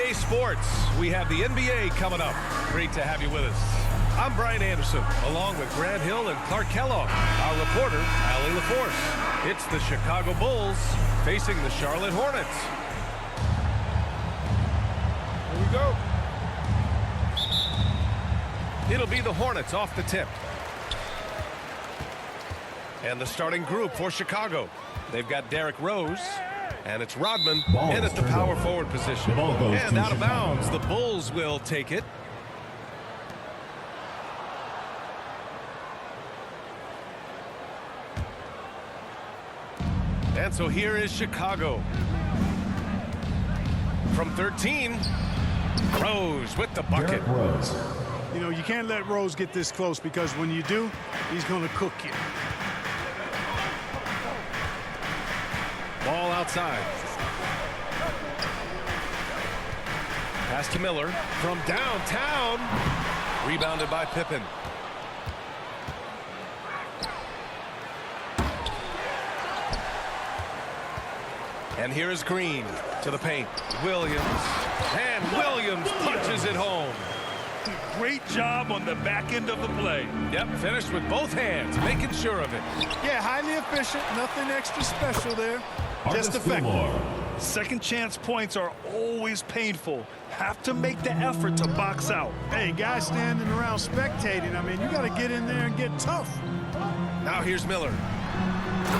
EA Sports. We have the NBA coming up. Great to have you with us. I'm Brian Anderson, along with Grant Hill and Clark Kellogg. Our reporter, Allie LaForce. It's the Chicago Bulls facing the Charlotte Hornets. Here we go. It'll be the Hornets off the tip. And the starting group for Chicago. They've got Derrick Rose, and it's Rodman in at the power forward position. And out of bounds, the Bulls will take it. And so here is Chicago. From 13, Rose with the bucket. Rose. You know, you can't let Rose get this close because when you do, he's going to cook you. Ball outside. Pass to Miller from downtown. Rebounded by Pippen. And here is Green to the paint. Williams. And Williams punches it home. Great job on the back end of the play. Yep, finished with both hands, making sure of it. Yeah, highly efficient. Nothing extra special there. Just effective. Second chance points are always painful. Have to make the effort to box out. Hey, guys standing around spectating, I mean, you got to get in there and get tough. Now here's Miller.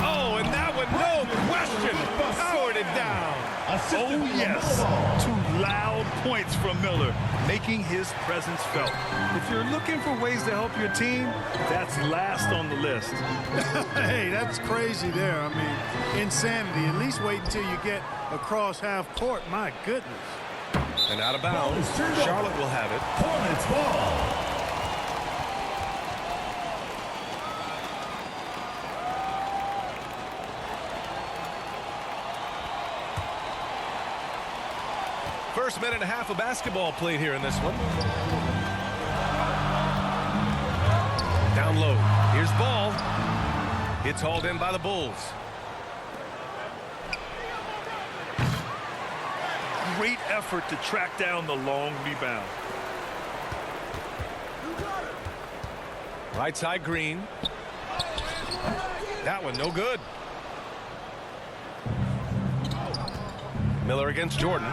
Oh, and that one, no question, powered it down. Oh, yes. Two loud points from Miller, making his presence felt. If you're looking for ways to help your team, that's last on the list. Hey, that's crazy there. I mean, insanity. At least wait until you get across half court. My goodness. And out of bounds, Charlotte will have it. Hornets ball. First minute and a half of basketball played here in this one. Down low. Here's ball. It's hauled in by the Bulls. Great effort to track down the long rebound. Right side Green. That one no good. Miller against Jordan.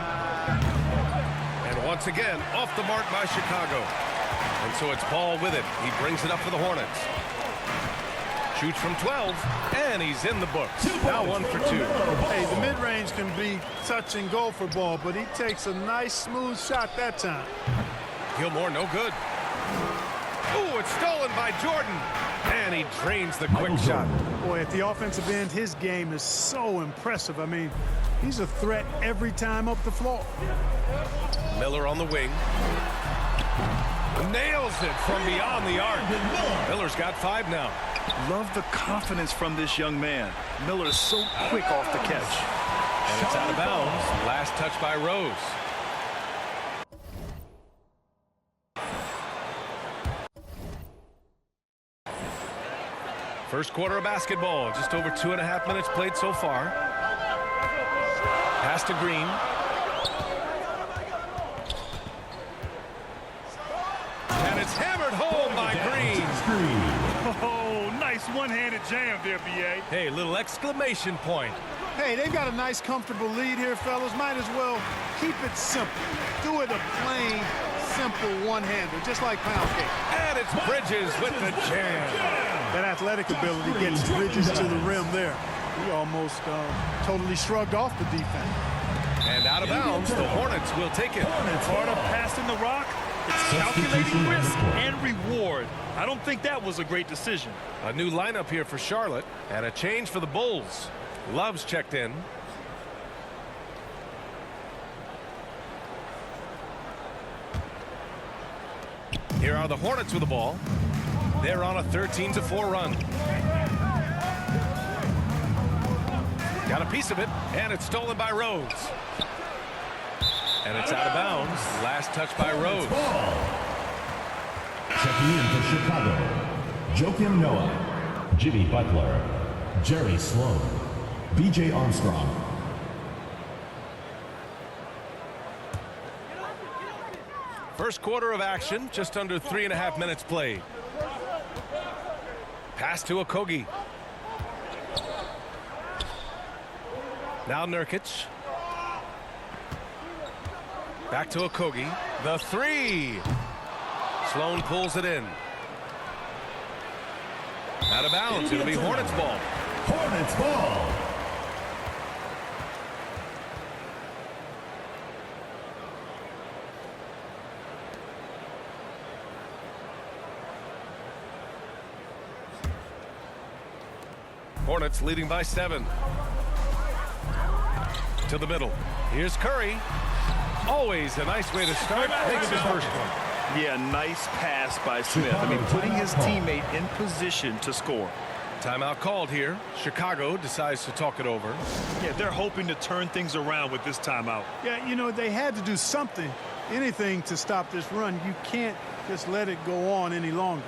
And once again, off the mark by Chicago. And so it's Ball with it. He brings it up for the Hornets. Shoots from 12, and he's in the books. Now 1 for 2. Hey, the mid-range can be touch and go for Ball, but he takes a nice, smooth shot that time. Gilmore, no good. Ooh, it's stolen by Jordan. And he drains the quick shot. Boy, at the offensive end, his game is so impressive. I mean, he's a threat every time up the floor. Miller on the wing. Nails it from beyond the arc. Miller's got 5 now. Love the confidence from this young man. Miller is so quick off the catch. And it's out of bounds. Last touch by Rose. First quarter of basketball. Just over 2.5 minutes played so far. Pass to Green. And it's hammered home by Green. Oh, nice one-handed jam there, B.A. Hey, little exclamation point. Hey, they've got a nice, comfortable lead here, fellas. Might as well keep it simple. Do it a plain, simple one-hander, just like pound cake. And it's Bridges with the jam. That athletic ability gets Bridges to the rim there. He almost totally shrugged off the defense. And out of bounds, the Hornets will take it. Part of passing the rock, it's calculating risk and reward. I don't think that was a great decision. A new lineup here for Charlotte, and a change for the Bulls. Love's checked in. Here are the Hornets with the ball. They're on a 13-4 run. Got a piece of it, and it's stolen by Rose. And it's out of bounds. Last touch by Rose. Checking in for Chicago, Joakim Noah, Jimmy Butler, Jerry Sloan, B.J. Armstrong. First quarter of action, just under 3.5 minutes played. Pass to Okogie. Now Nurkic. Back to Okogie. The three. Sloan pulls it in. Out of bounds. It'll be Hornets ball. Hornets ball. Hornets leading by 7. To the middle. Here's Curry. Always a nice way to start. Makes his first one. Yeah, nice pass by Smith. I mean, putting his teammate in position to score. Timeout called here. Chicago decides to talk it over. Yeah, they're hoping to turn things around with this timeout. Yeah, you know, they had to do something, anything to stop this run. You can't just let it go on any longer.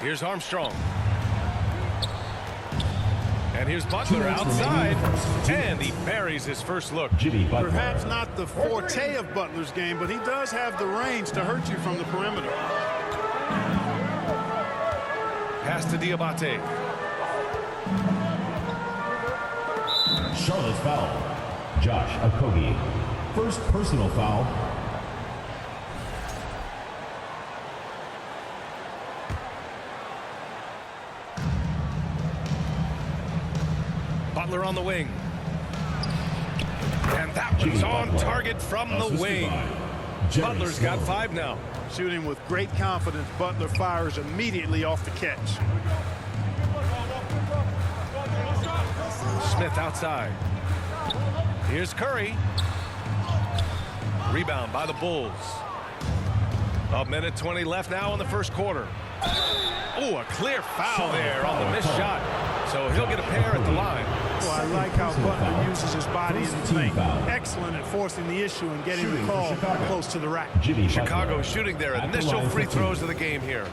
Here's Armstrong. And here's Butler outside. And he buries his first look. Perhaps not the forte of Butler's game, but he does have the range to hurt you from the perimeter. Pass to Diabate. Charlotte's foul. Josh Okogie. First personal foul. Butler on the wing. And that one's on target from the wing. Butler's got 5 now. Shooting with great confidence, Butler fires immediately off the catch. Smith outside. Here's Curry. Rebound by the Bulls. 1:20 left now in the first quarter. Oh, a clear foul there on the missed shot. So he'll get a pair at the line. Well, I like how Butler uses his body in the paint. Excellent at forcing the issue and getting the call close to the rack. Chicago shooting their initial free throws of the game here.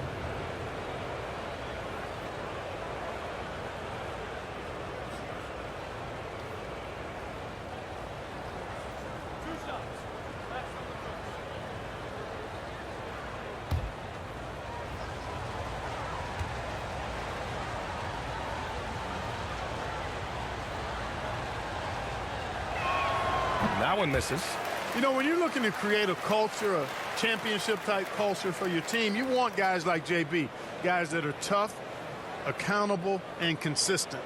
That one misses. You know, when you're looking to create a culture, a championship-type culture for your team, you want guys like JB, guys that are tough, accountable, and consistent.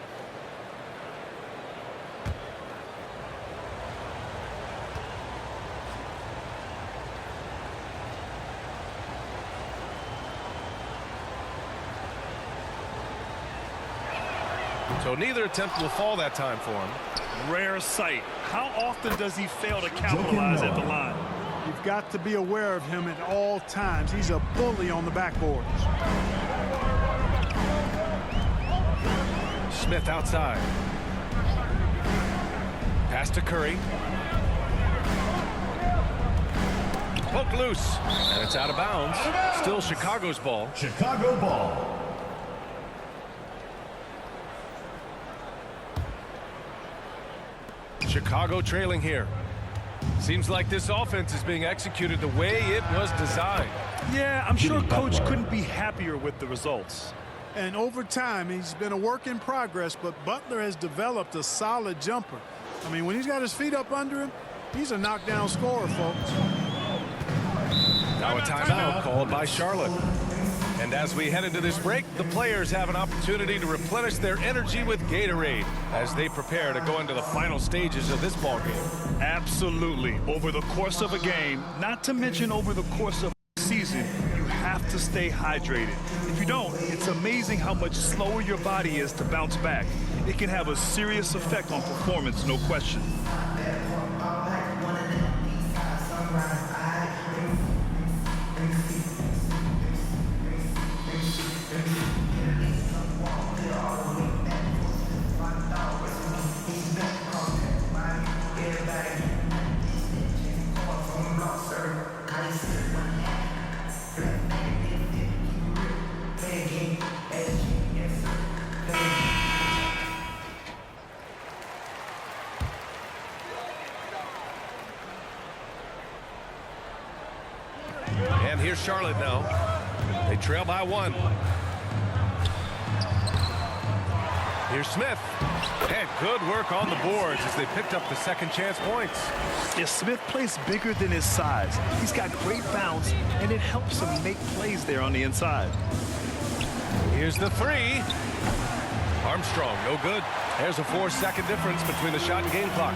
So neither attempt will fall that time for him. Rare sight. How often does he fail to capitalize at the line? You've got to be aware of him at all times. He's a bully on the backboards. Smith outside. Pass to Curry. Poke loose. And it's out of bounds. Still Chicago's ball. Chicago ball. Chicago trailing here. Seems like this offense is being executed the way it was designed. Yeah, I'm sure Coach couldn't be happier with the results. And over time, he's been a work in progress, but Butler has developed a solid jumper. I mean, when he's got his feet up under him, he's a knockdown scorer, folks. Now a timeout called by Charlotte. And as we head into this break, the players have an opportunity to replenish their energy with Gatorade as they prepare to go into the final stages of this ballgame. Absolutely. Over the course of a game, not to mention over the course of a season, you have to stay hydrated. If you don't, it's amazing how much slower your body is to bounce back. It can have a serious effect on performance, no question. And here's Charlotte now. They trail by 1. Here's Smith. And good work on the boards as they picked up the second chance points. Yeah, Smith plays bigger than his size. He's got great bounce, and it helps him make plays there on the inside. Here's the 3. Armstrong, no good. There's a 4-second difference between the shot and game clock.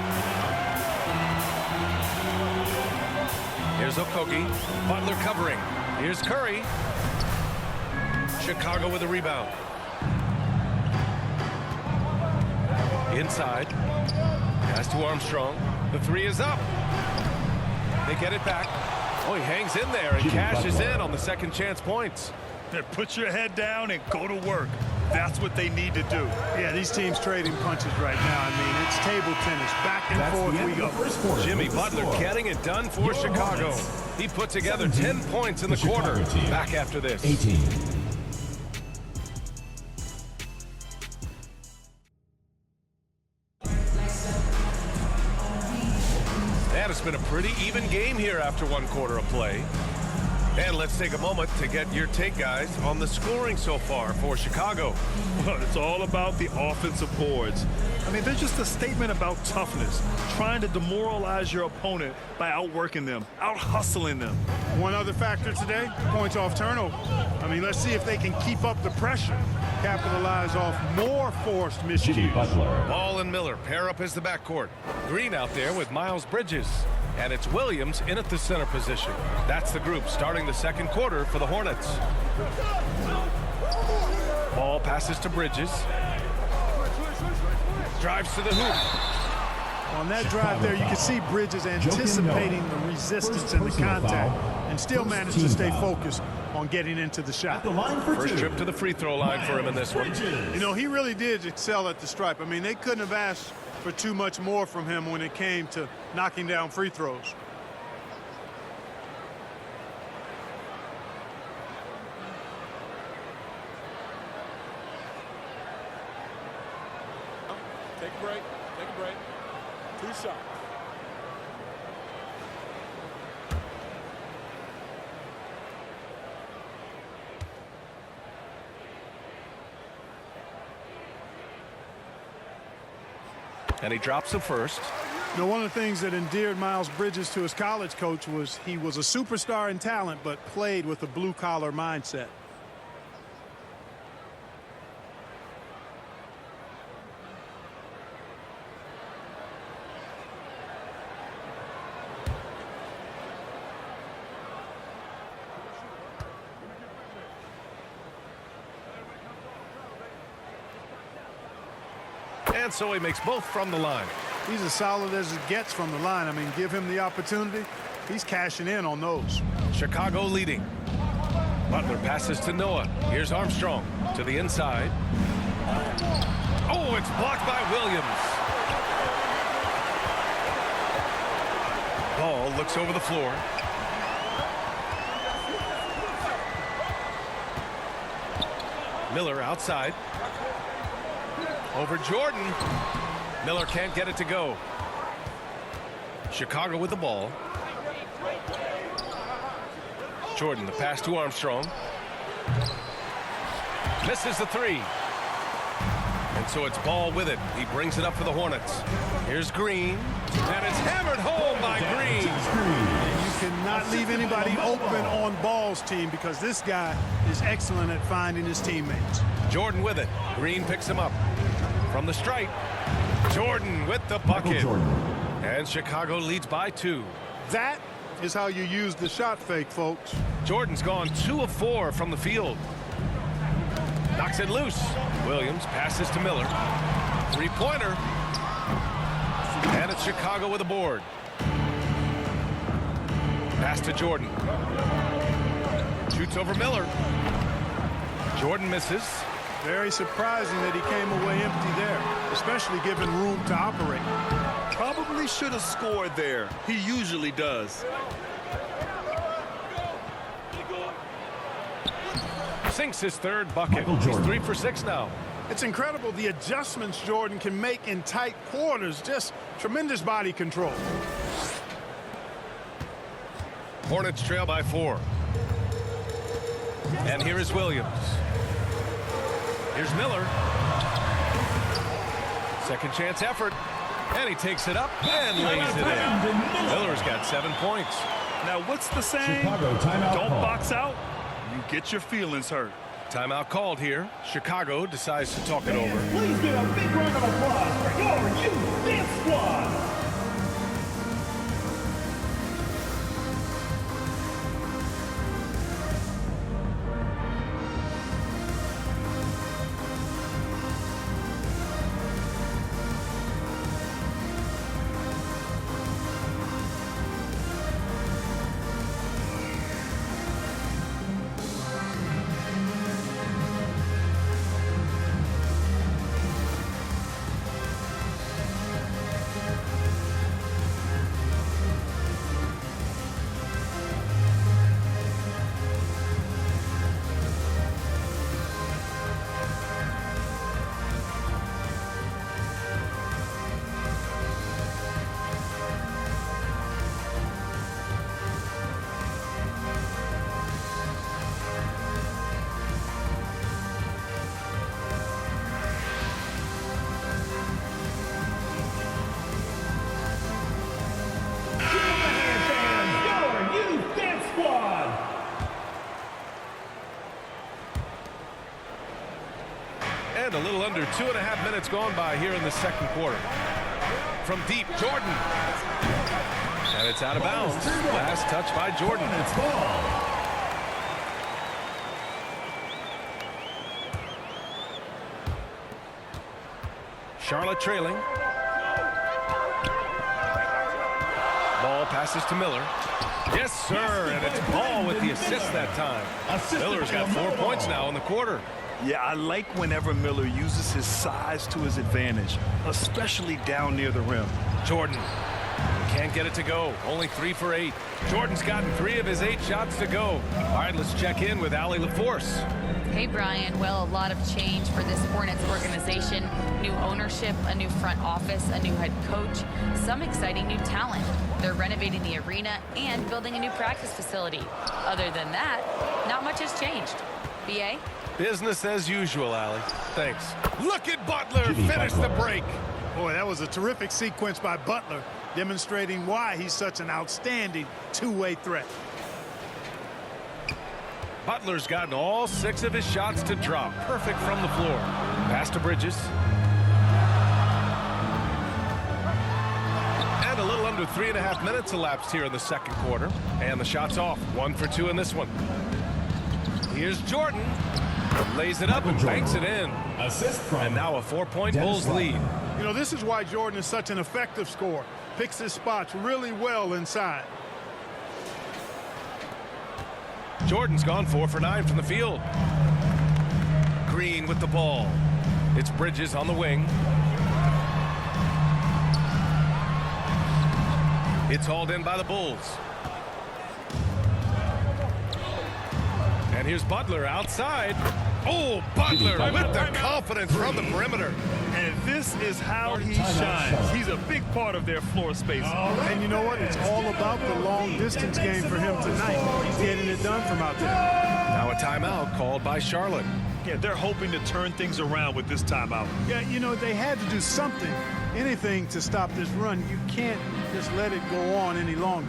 Here's Okogie. Butler covering. Here's Curry. Chicago with a rebound. Inside. Pass to Armstrong. The 3 is up. They get it back. Oh, he hangs in there and cashes in on the second chance points. Put your head down and go to work. That's what they need to do. Yeah, these teams trading punches right now. I mean, it's table tennis. Back and forth we go. Jimmy Butler getting it done for Chicago. He put together 10 points in the quarter. Back after this. 18. And it's been a pretty even game here after 1 quarter of play. And let's take a moment to get your take, guys, on the scoring so far for Chicago. Well, it's all about the offensive boards. I mean, they're just a statement about toughness, trying to demoralize your opponent by outworking them, out-hustling them. One other factor today, points off turnover. I mean, let's see if they can keep up the pressure, capitalize off more forced Jimmy miscues. Butler. Ball and Miller pair up as the backcourt. Green out there with Miles Bridges. And it's Williams in at the center position. That's the group starting the second quarter for the Hornets. Ball passes to Bridges. Drives to the hoop. On that drive there, you can see Bridges anticipating the resistance and the contact and still managed to stay focused on getting into the shot. First trip to the free throw line for him in this one. You know, he really did excel at the stripe. I mean, they couldn't have asked for too much more from him when it came to knocking down free throws. Take a break. Take a break. 2 shots. And he drops the first. You know, one of the things that endeared Miles Bridges to his college coach was he was a superstar in talent, but played with a blue-collar mindset. And so he makes both from the line. He's as solid as it gets from the line. I mean, give him the opportunity. He's cashing in on those. Chicago leading. Butler passes to Noah. Here's Armstrong to the inside. Oh, it's blocked by Williams. Ball looks over the floor. Miller outside. Over Jordan. Miller can't get it to go. Chicago with the ball. Jordan, the pass to Armstrong. Misses the 3. And so it's Ball with it. He brings it up for the Hornets. Here's Green. And it's hammered home by Green. You cannot leave anybody open on Ball's team because this guy is excellent at finding his teammates. Jordan with it. Green picks him up. From the stripe. Jordan with the bucket. And Chicago leads by 2. That is how you use the shot fake, folks. Jordan's gone 2 of 4 from the field. Knocks it loose. Williams passes to Miller. 3-pointer. And it's Chicago with a board. Pass to Jordan. Shoots over Miller. Jordan misses. Very surprising that he came away empty there, especially given room to operate. Probably should have scored there. He usually does. Sinks his third bucket. He's 3 for 6 now. It's incredible the adjustments Jordan can make in tight quarters. Just tremendous body control. Hornets trail by 4. And here is Williams. Here's Miller. Second chance effort. And he takes it up and lays it in. Miller's got 7 points. Now, what's the saying? Chicago timeout Don't call. box out. You get your feelings hurt. Timeout called here. Chicago decides to talk it over. Please give a big round of applause for your youth dance squad. And a little under 2.5 minutes gone by here in the second quarter. From deep, Jordan. And it's out of bounds. Last touch by Jordan. It's ball. Charlotte trailing. Ball passes to Miller. Yes, sir. And it's Ball with the assist that time. Miller's got 4 points now in the quarter. Yeah, I like whenever Miller uses his size to his advantage, especially down near the rim. Jordan can't get it to go. Only 3 for 8. Jordan's gotten 3 of his 8 shots to go. All right, let's check in with Allie LaForce. Hey, Brian. Well, a lot of change for this Hornets organization. New ownership, a new front office, a new head coach, some exciting new talent. They're renovating the arena and building a new practice facility. Other than that, not much has changed. BA? Business as usual, Allie. Thanks. Look at Butler Jimmy finish Butler. the break. Boy, that was a terrific sequence by Butler, demonstrating why he's such an outstanding two-way threat. Butler's gotten all 6 of his shots to drop. Perfect from the floor. Pass to Bridges. And a little under 3.5 minutes elapsed here in the second quarter. And the shot's off. 1 for 2 in this one. Here's Jordan. Lays it up and banks it in. Assist from And now a 4-point Dennis Bulls Rodman. lead. You know, this is why Jordan is such an effective scorer. Picks his spots really well inside. Jordan's gone 4 for 9 from the field. Green with the ball. It's Bridges on the wing. It's hauled in by the Bulls. And here's Butler outside. Oh, Butler with the confidence from the perimeter. And this is how he shines. He's a big part of their floor space. And you know what? It's all about the long distance game for him tonight. He's getting it done from out there. Now a timeout called by Charlotte. Yeah, they're hoping to turn things around with this timeout. Yeah, you know, they had to do something, anything to stop this run. You can't just let it go on any longer.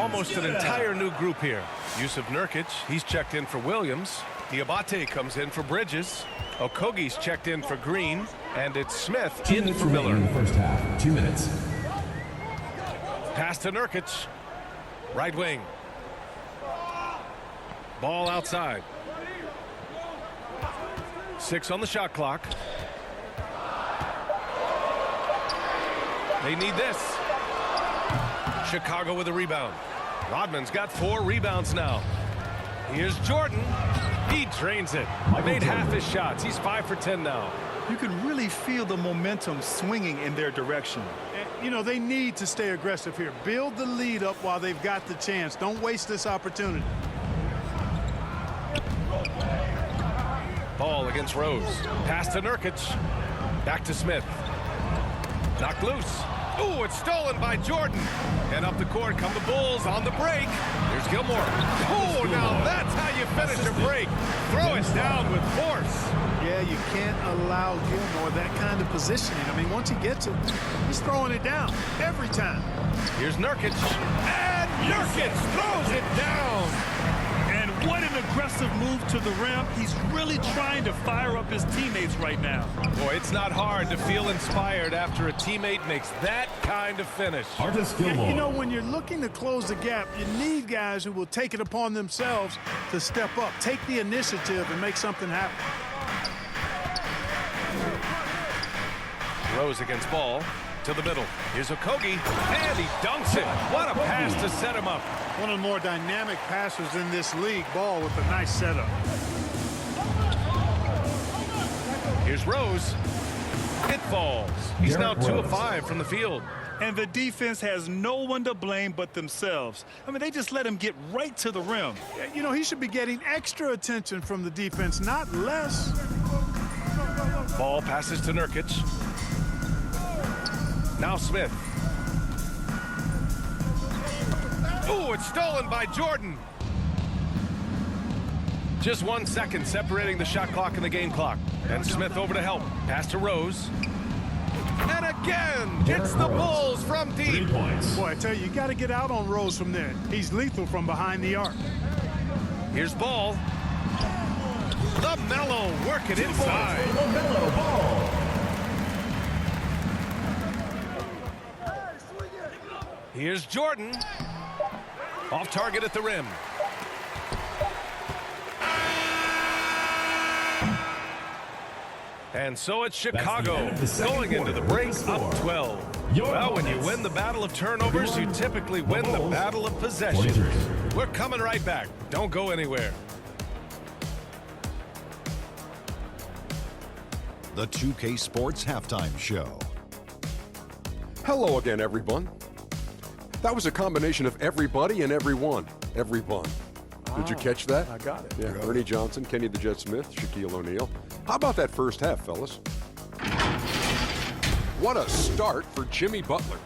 almost an entire new group here. Yusuf Nurkic, he's checked in for Williams. Diabate comes in for Bridges. Okogie's checked in for Green. And it's Smith 2 in minutes for remaining Miller. in the first half. 2 minutes. Pass to Nurkic. Right wing. Ball outside. 6 on the shot clock. They need this. Chicago with a rebound. Rodman's got 4 rebounds now. Here's Jordan. He drains it. Made half his shots. He's 5 for 10 now. You can really feel the momentum swinging in their direction. And, you know, they need to stay aggressive here. Build the lead up while they've got the chance. Don't waste this opportunity. Ball against Rose. Pass to Nurkic. Back to Smith. Knocked loose. Ooh, it's stolen by Jordan. And up the court come the Bulls on the break. Here's Gilmore. Oh, now that's how you finish a break. Throw it down with force. Yeah, you can't allow Gilmore that kind of positioning. I mean, once he gets it, he's throwing it down every time. Here's Nurkic. And Nurkic throws it down. And what an aggressive move to the rim. He's really trying to fire up his teammates right now. Boy, it's not hard to feel inspired after a teammate makes that kind of finish. Artis Gilmore. You know, when you're looking to close the gap, you need guys who will take it upon themselves to step up, take the initiative, and make something happen. Rose against Ball. To the middle. Here's Okogie. And he dunks it. What a pass to set him up. One of the more dynamic passers in this league. Ball with a nice setup. Here's Rose. It falls. He's now Derrick 2 Rose. of 5 from the field. And the defense has no one to blame but themselves. I mean, they just let him get right to the rim. You know, he should be getting extra attention from the defense, not less. Ball passes to Nurkic. Now Smith. Ooh, it's stolen by Jordan. Just 1 second separating the shot clock and the game clock. And Smith over to help. Pass to Rose. And again, gets the Bulls from 3 deep. points. Boy, I tell you got to get out on Rose from there. He's lethal from behind the arc. Here's Ball. The Mellow work it inside. LaMelo Ball. Here's Jordan. Off target at the rim. And so it's Chicago going into the break up 12. Well, when you win the battle of turnovers, you typically win the battle of possession. We're coming right back. Don't go anywhere. The 2K Sports Halftime Show. Hello again, everyone. That was a combination of everybody and everyone. Everyone. Did you catch that? I got it. Yeah, Ernie Johnson, Kenny the Jet Smith, Shaquille O'Neal. How about that first half, fellas? What a start for Jimmy Butler.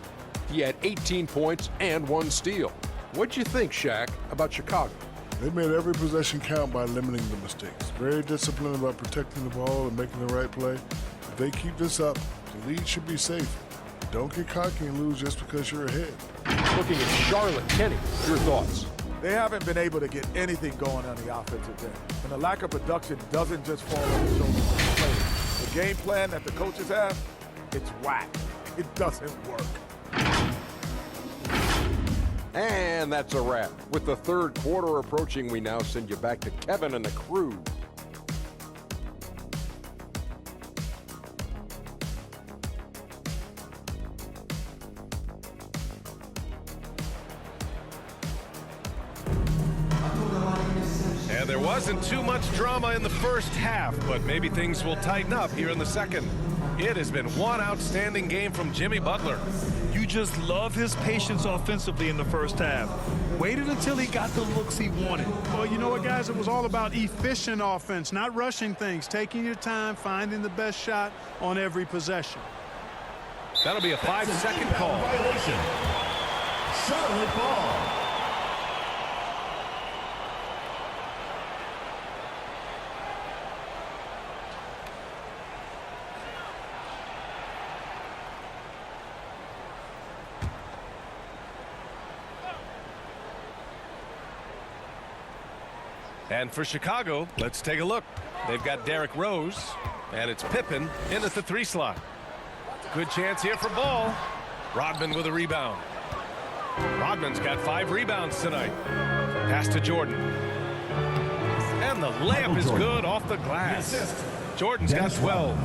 He had 18 points and 1 steal. What'd you think, Shaq, about Chicago? They made every possession count by limiting the mistakes. Very disciplined about protecting the ball and making the right play. If they keep this up, the lead should be safe. Don't get cocky and lose just because you're ahead. Looking at Charlotte, Kenny, your thoughts? They haven't been able to get anything going on the offensive end. And the lack of production doesn't just fall on the shoulders of the players. The game plan that the coaches have, it's whack. It doesn't work. And that's a wrap. With the third quarter approaching, we now send you back to Kevin and the crew. And there wasn't too much drama in the first half, but maybe things will tighten up here in the second. It has been one outstanding game from Jimmy Butler. You just love his patience offensively in the first half. Waited until he got the looks he wanted. Well, you know what, guys? It was all about efficient offense, not rushing things, taking your time, finding the best shot on every possession. That'll be a 5-second call. Violation. Charlotte ball. And for Chicago, let's take a look. They've got Derrick Rose, and it's Pippen in at the 3 slot. Good chance here for Ball. Rodman with a rebound. Rodman's got 5 rebounds tonight. Pass to Jordan. And the layup is good off the glass. Jordan's got 12.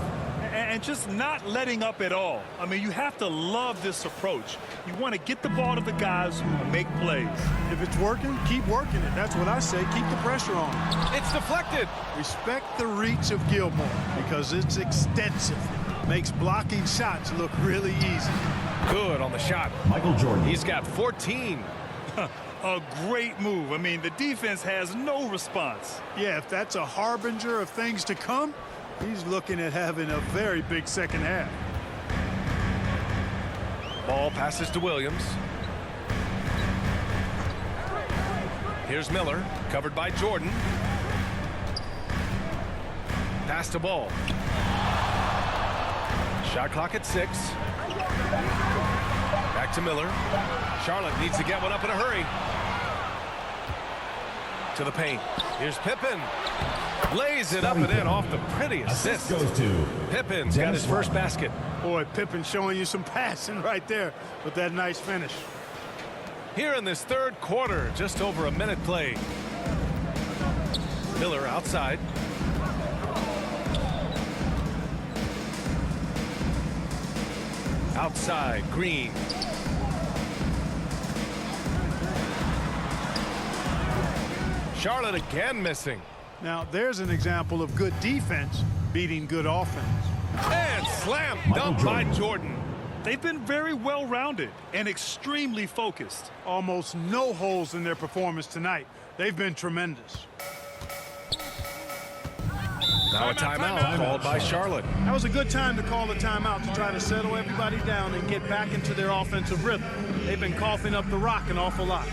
And just not letting up at all. I mean, you have to love this approach. You want to get the ball to the guys who make plays. If it's working, keep working it. That's what I say. Keep the pressure on. It's deflected. Respect the reach of Gilmore because it's extensive. Makes blocking shots look really easy. Good on the shot. Michael Jordan. He's got 14. A great move. I mean, the defense has no response. Yeah, if that's a harbinger of things to come, he's looking at having a very big second half. Ball passes to Williams. Here's Miller, covered by Jordan. Pass to Ball. Shot clock at 6. Back to Miller. Charlotte needs to get one up in a hurry. To the paint. Here's Pippen. Lays it up and in off the pretty assist. Goes to Pippen's got his first basket. Boy, Pippen showing you some passing right there with that nice finish. Here in this 3rd quarter, just over a minute played. Miller outside. Outside, Green. Charlotte again missing. Now, there's an example of good defense beating good offense. And slam dunk by Jordan. They've been very well-rounded and extremely focused. Almost no holes in their performance tonight. They've been tremendous. Now a timeout called by Charlotte. That was a good time to call the timeout to try to settle everybody down and get back into their offensive rhythm. They've been coughing up the rock an awful lot.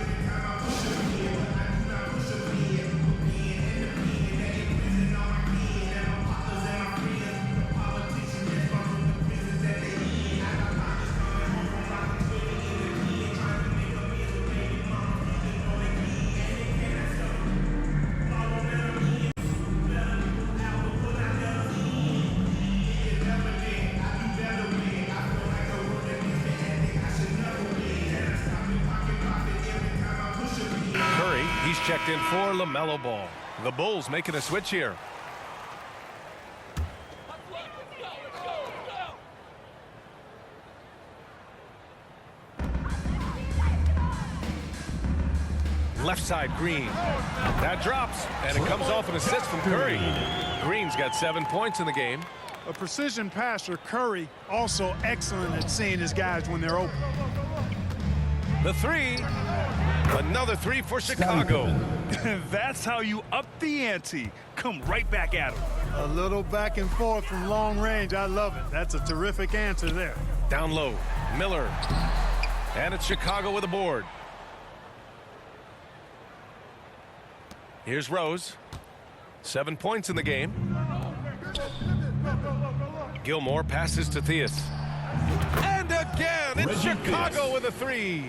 He's checked in for LaMelo Ball. The Bulls making a switch here. Left side, Green. That drops, and it comes off an assist from Curry. Green's got 7 points in the game. A precision passer, Curry, also excellent at seeing his guys when they're open. The 3. Another 3 for Chicago. That's how you up the ante. Come right back at him. A little back and forth from long range. I love it. That's a terrific answer there. Down low, Miller. And it's Chicago with a board. Here's Rose. 7 points in the game. Gilmore passes to Theus. And again, it's Chicago with a 3.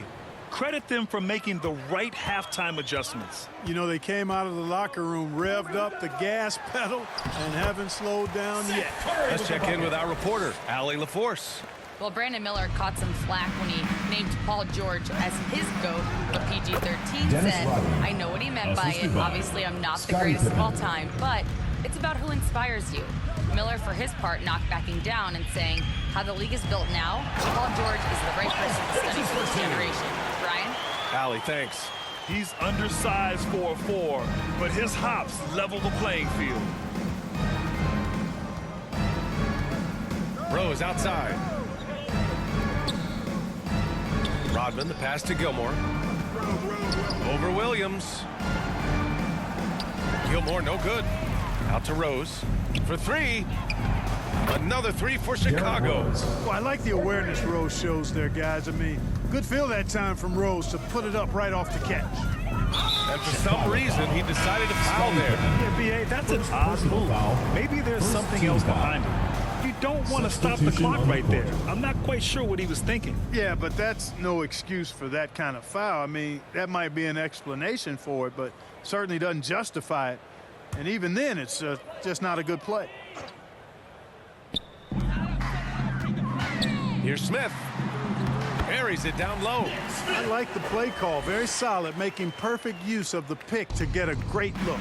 Credit them for making the right halftime adjustments. You know, they came out of the locker room, revved up the gas pedal, and haven't slowed down yet. Let's check in with our reporter, Allie LaForce. Well, Brandon Miller caught some flack when he named Paul George as his GOAT, but PG-13 said, I know what he meant by it. Obviously, I'm not the greatest of all time, but it's about who inspires you. Miller, for his part, not backing down and saying how the league is built now, Paul George is the right person to study for this generation. Brian? Allie, thanks. He's undersized for a 4, but his hops level the playing field. Rose outside. Rodman, the pass to Gilmore. Over Williams. Gilmore, no good. Out to Rose for 3. Another 3 for Chicago. Well, I like the awareness Rose shows there, guys. I mean, good feel that time from Rose to put it up right off the catch. And for some reason, he decided to foul there. Yeah, B.A., that's an odd move. Maybe there's something else behind it. You don't want to stop the clock right there. I'm not quite sure what he was thinking. Yeah, but that's no excuse for that kind of foul. I mean, that might be an explanation for it, but certainly doesn't justify it. And even then, it's just not a good play. Here's Smith. Buries it down low. I like the play call. Very solid, making perfect use of the pick to get a great look.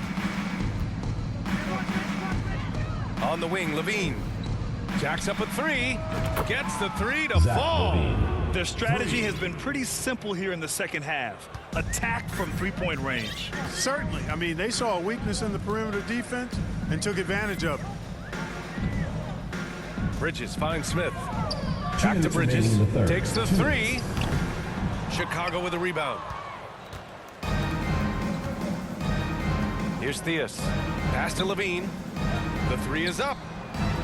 On the wing, Levine. Jacks up a three. Gets the three to fall. Their strategy has been pretty simple here in the second half. Attack from three-point range. Certainly. I mean, they saw a weakness in the perimeter defense and took advantage of it. Bridges finds Smith. Back to Bridges. Takes the three. Chicago with a rebound. Here's Theus. Pass to Levine. The three is up.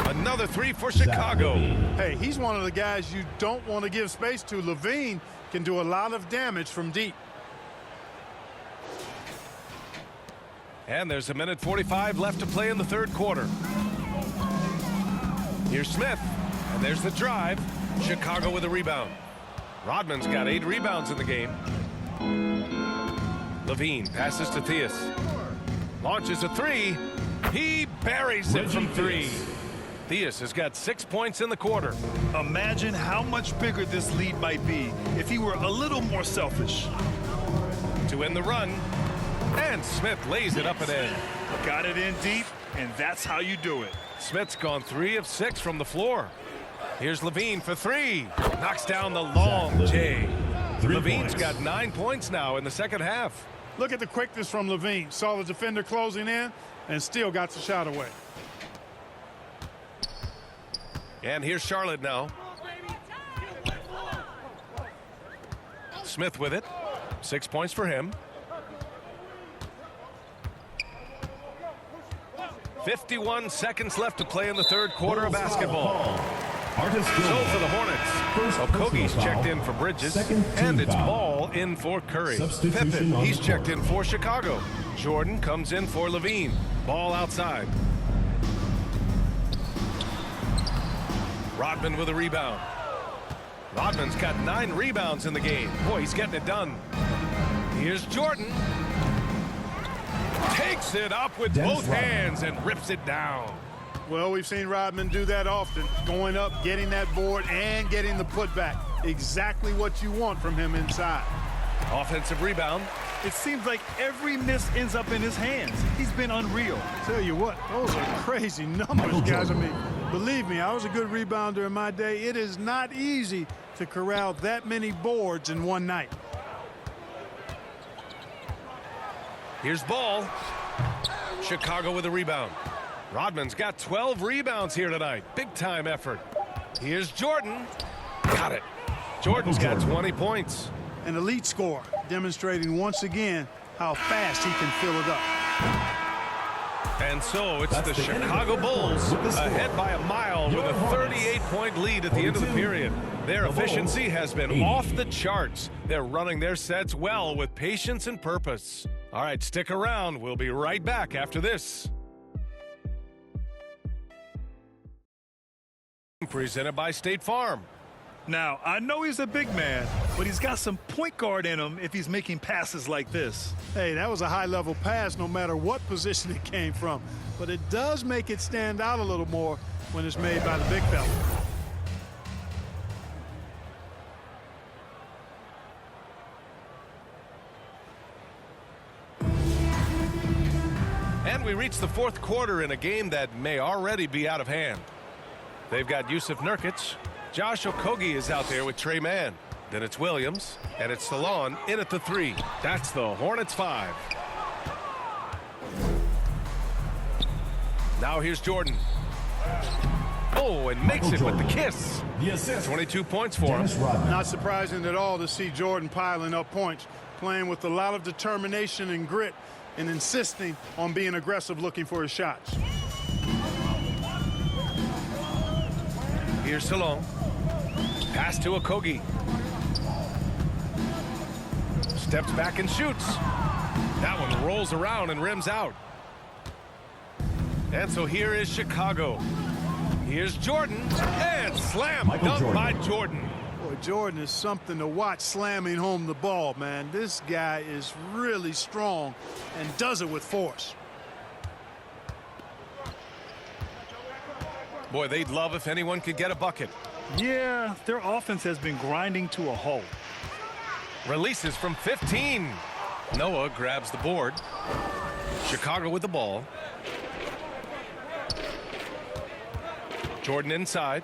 Another three for Chicago. Hey, he's one of the guys you don't want to give space to. Levine can do a lot of damage from deep. And there's 1:45 left to play in the third quarter. Here's Smith. And there's the drive. Chicago with a rebound. Rodman's got 8 rebounds in the game. Levine passes to Theus. Launches a three. He buries it from three. Theus has got 6 points in the quarter. Imagine how much bigger this lead might be if he were a little more selfish. To end the run. And Smith lays it up and in. Got it in deep, and that's how you do it. Smith's gone 3 of 6 from the floor. Here's Levine for three. Knocks down the long J. Levine's got 9 points now in the second half. Look at the quickness from Levine. Saw the defender closing in and still got the shot away. And here's Charlotte now. Smith with it. 6 points for him. 51 seconds left to play in the third quarter of basketball. So for the Hornets, Okogie's checked in for Bridges, and it's Ball in for Curry. Pippen, he's checked in for Chicago. Jordan comes in for Levine. Ball outside. Rodman with a rebound. Rodman's got 9 rebounds in the game. Boy, he's getting it done. Here's Jordan. Takes it up with both hands and rips it down. Well, we've seen Rodman do that often. Going up, getting that board, and getting the putback. Exactly what you want from him inside. Offensive rebound. It seems like every miss ends up in his hands. He's been unreal. Tell you what, those are crazy numbers, guys. I mean, believe me, I was a good rebounder in my day. It is not easy to corral that many boards in one night. Here's Ball. Chicago with a rebound. Rodman's got 12 rebounds here tonight. Big time effort. Here's Jordan. Got it. Jordan's got 20 points. An elite scorer, demonstrating once again how fast he can fill it up. And so it's the Chicago Bulls ahead by a mile with a 38-point lead at the end of the period. Their efficiency has been off the charts. They're running their sets well with patience and purpose. All right, stick around. We'll be right back after this. Presented by State Farm. Now, I know he's a big man, but he's got some point guard in him if he's making passes like this. Hey, that was a high-level pass no matter what position it came from. But it does make it stand out a little more when it's made by the big fella. And we reach the fourth quarter in a game that may already be out of hand. They've got Yusuf Nurkic. Josh Okogie is out there with Trey Mann. Then it's Williams, and it's Salon in at the 3. That's the Hornets 5. Now here's Jordan. Oh, and makes it with the kiss. 22 points for him. Not surprising at all to see Jordan piling up points, playing with a lot of determination and grit, and insisting on being aggressive looking for his shots. Here's Salon. Pass to Okogie. Steps back and shoots. That one rolls around and rims out. And so here is Chicago. Here's Jordan, and slam dunk by Jordan. Boy, Jordan is something to watch slamming home the ball, man. This guy is really strong and does it with force. Boy, they'd love if anyone could get a bucket. Yeah, their offense has been grinding to a halt. Releases from 15. Noah grabs the board. Chicago with the ball. Jordan inside.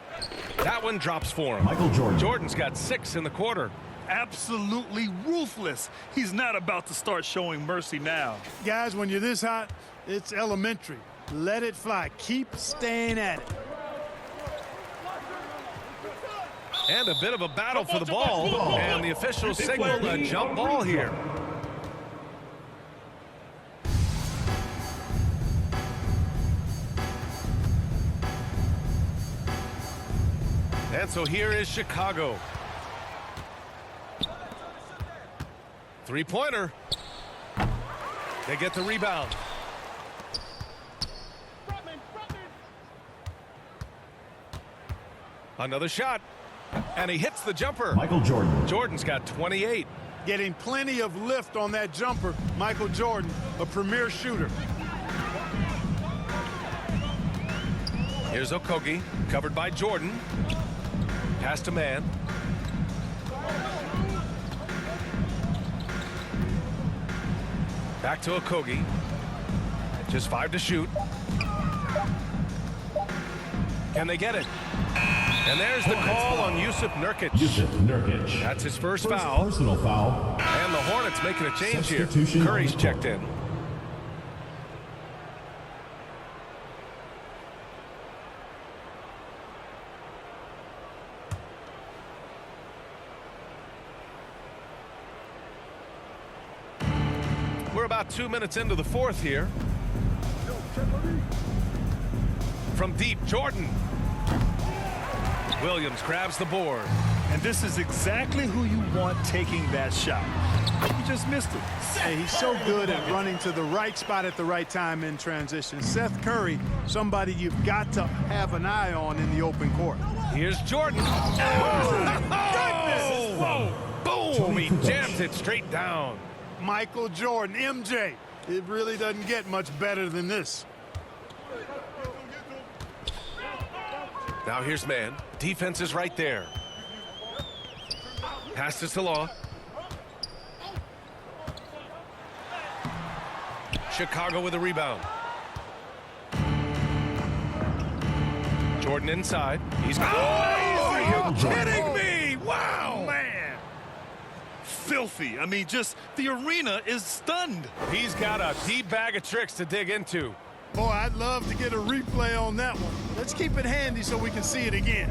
That one drops for him. Michael Jordan. Jordan's got 6 in the quarter. Absolutely ruthless. He's not about to start showing mercy now. Guys, when you're this hot, it's elementary. Let it fly. Keep staying at it. And a bit of a battle for the ball. And the officials signal a jump ball here. And so here is Chicago. Three-pointer. They get the rebound. Another shot. And he hits the jumper. Michael Jordan. Jordan's got 28. Getting plenty of lift on that jumper. Michael Jordan, a premier shooter. Here's Okogie, covered by Jordan. Pass to man. Back to Okogie. Just 5 to shoot. Can they get it? And there's the call on Yusuf Nurkic. Yusuf Nurkic. That's his first foul. Personal foul. And the Hornets making a change here. Substitution. Curry's checked in. We're about 2 minutes into the fourth here. From deep, Jordan. Williams grabs the board. And this is exactly who you want taking that shot. You just missed it. Hey, he's so good at running to the right spot at the right time in transition. Seth Curry, somebody you've got to have an eye on in the open court. Here's Jordan. Oh, boom! He jams it straight down. Michael Jordan, MJ. It really doesn't get much better than this. Now here's man. Defense is right there. Passes to Law. Chicago with a rebound. Jordan inside. He's are you kidding me? Wow, Man. Filthy. I mean, just the arena is stunned. He's got a deep bag of tricks to dig into. Boy, I'd love to get a replay on that one. Let's keep it handy so we can see it again.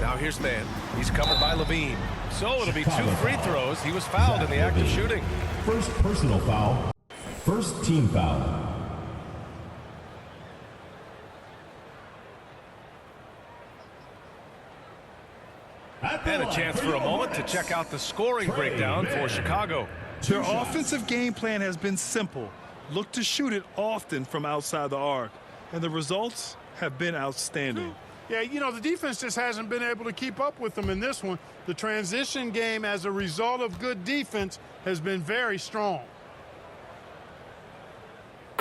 Now here's man. He's covered by Levine. So it'll be 2 free throws. He was fouled in the act of shooting. First personal foul. First team foul. And a chance for a moment to check out the scoring breakdown for Chicago. Their offensive game plan has been simple. Look to shoot it often from outside the arc. And the results have been outstanding. Yeah, you know, the defense just hasn't been able to keep up with them in this one. The transition game, as a result of good defense, has been very strong.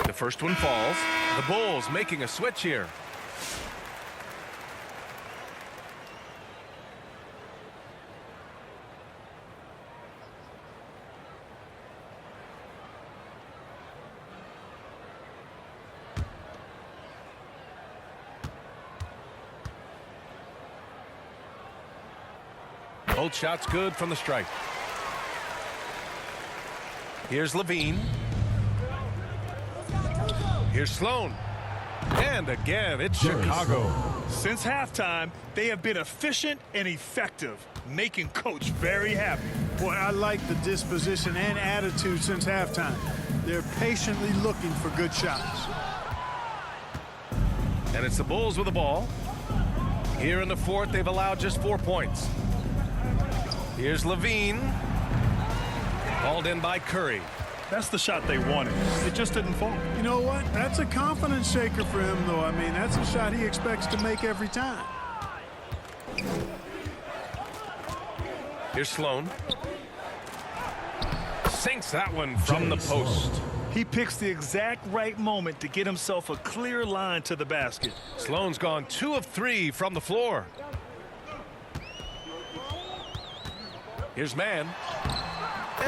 The first one falls. The Bulls making a switch here. Both shots good from the stripe. Here's Levine. Here's Sloan. And again, it's Chicago. Since halftime, they have been efficient and effective, making Coach very happy. Boy, I like the disposition and attitude since halftime. They're patiently looking for good shots. And it's the Bulls with the ball. Here in the fourth, they've allowed just 4 points. Here's Levine. Called in by Curry. That's the shot they wanted. It just didn't fall. You know what? That's a confidence shaker for him, though. I mean, that's a shot he expects to make every time. Here's Sloan. Sinks that one from the post. He picks the exact right moment to get himself a clear line to the basket. Sloan's gone 2 of 3 from the floor. Here's Mann.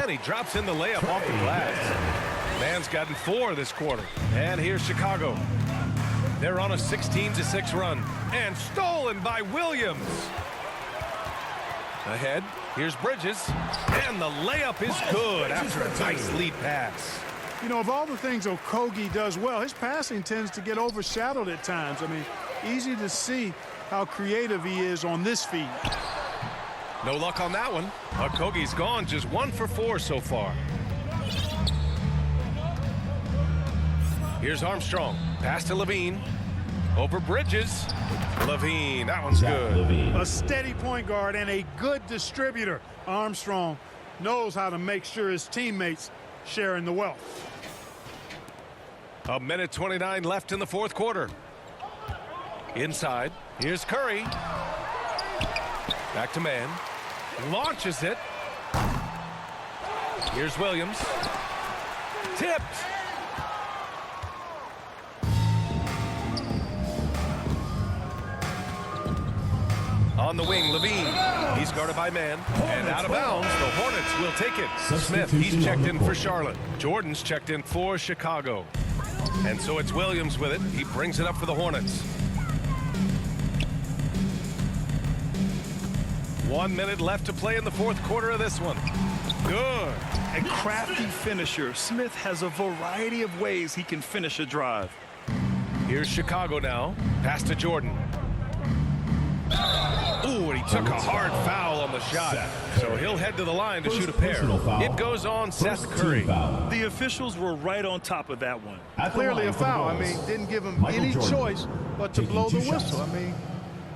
And he drops in the layup off the glass. Mann's gotten 4 this quarter. And here's Chicago. They're on a 16-6 run. And stolen by Williams. Ahead, here's Bridges. And the layup is good after a nice lead pass. You know, of all the things Okogie does well, his passing tends to get overshadowed at times. I mean, easy to see how creative he is on this feed. No luck on that one. Okogie's gone just 1 for 4 so far. Here's Armstrong. Pass to Levine. Over Bridges. Levine, that one's good. A steady point guard and a good distributor. Armstrong knows how to make sure his teammates share in the wealth. A minute 29 left in the fourth quarter. Inside, here's Curry. Back to Mann. Launches it. Here's Williams. Tipped. On the wing, Levine. He's guarded by Mann. And out of bounds, the Hornets will take it. Smith, he's checked in for Charlotte. Jordan's checked in for Chicago. And so it's Williams with it. He brings it up for the Hornets. 1 minute left to play in the fourth quarter of this one. Good. A crafty finisher. Smith has a variety of ways he can finish a drive. Here's Chicago now. Pass to Jordan. Ooh, and he took a hard foul on the shot. So he'll head to the line to shoot a pair. It goes on Seth Curry. The officials were right on top of that one. Clearly a foul. I mean, didn't give him any choice but to blow the whistle. I mean,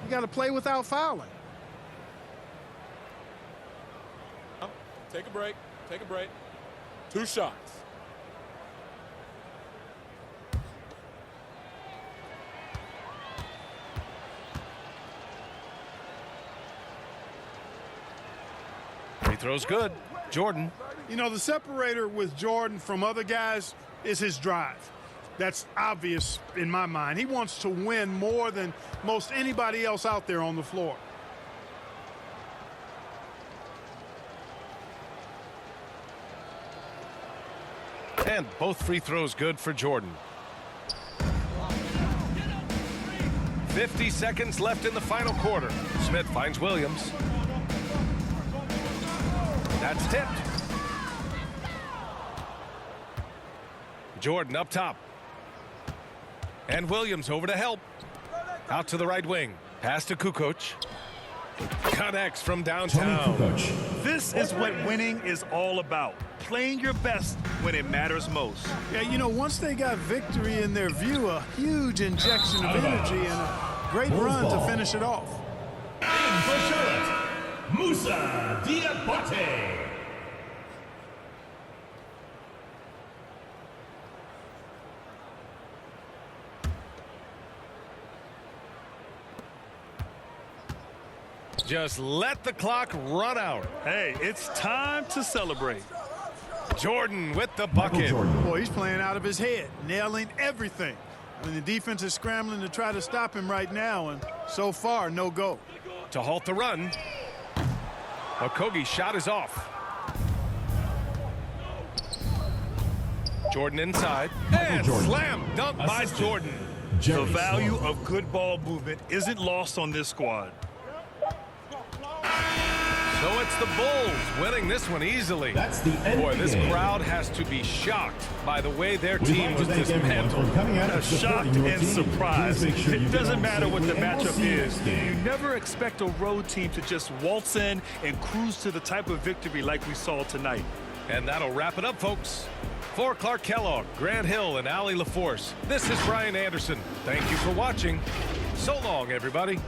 you got to play without fouling. Take a break. Take a break. 2 shots. Free throw's good. Jordan. You know, the separator with Jordan from other guys is his drive. That's obvious in my mind. He wants to win more than most anybody else out there on the floor. And both free throws good for Jordan. 50 seconds left in the final quarter. Smith finds Williams. That's tipped. Jordan up top. And Williams over to help. Out to the right wing. Pass to Kukoc. Connects from downtown. This is what winning is all about. Playing your best when it matters most. Yeah, you know, once they got victory in their view, a huge injection of energy and a great run to finish it off. And for Charlotte, Musa Diabate. Just let the clock run out. Hey, it's time to celebrate. Jordan with the bucket. Boy, he's playing out of his head, nailing everything. I mean, the defense is scrambling to try to stop him right now, and so far, no go. To halt the run. Okogie's shot is off. Jordan inside. And slam dunk by Jordan. The value of good ball movement isn't lost on this squad. So it's the Bulls winning this one easily. That's the end. Boy, this crowd has to be shocked by the way their team was dismantled. Shocked and surprised. It doesn't matter what the matchup is. You never expect a road team to just waltz in and cruise to the type of victory like we saw tonight. And that'll wrap it up, folks. For Clark Kellogg, Grant Hill, and Allie LaForce, this is Brian Anderson. Thank you for watching. So long, everybody.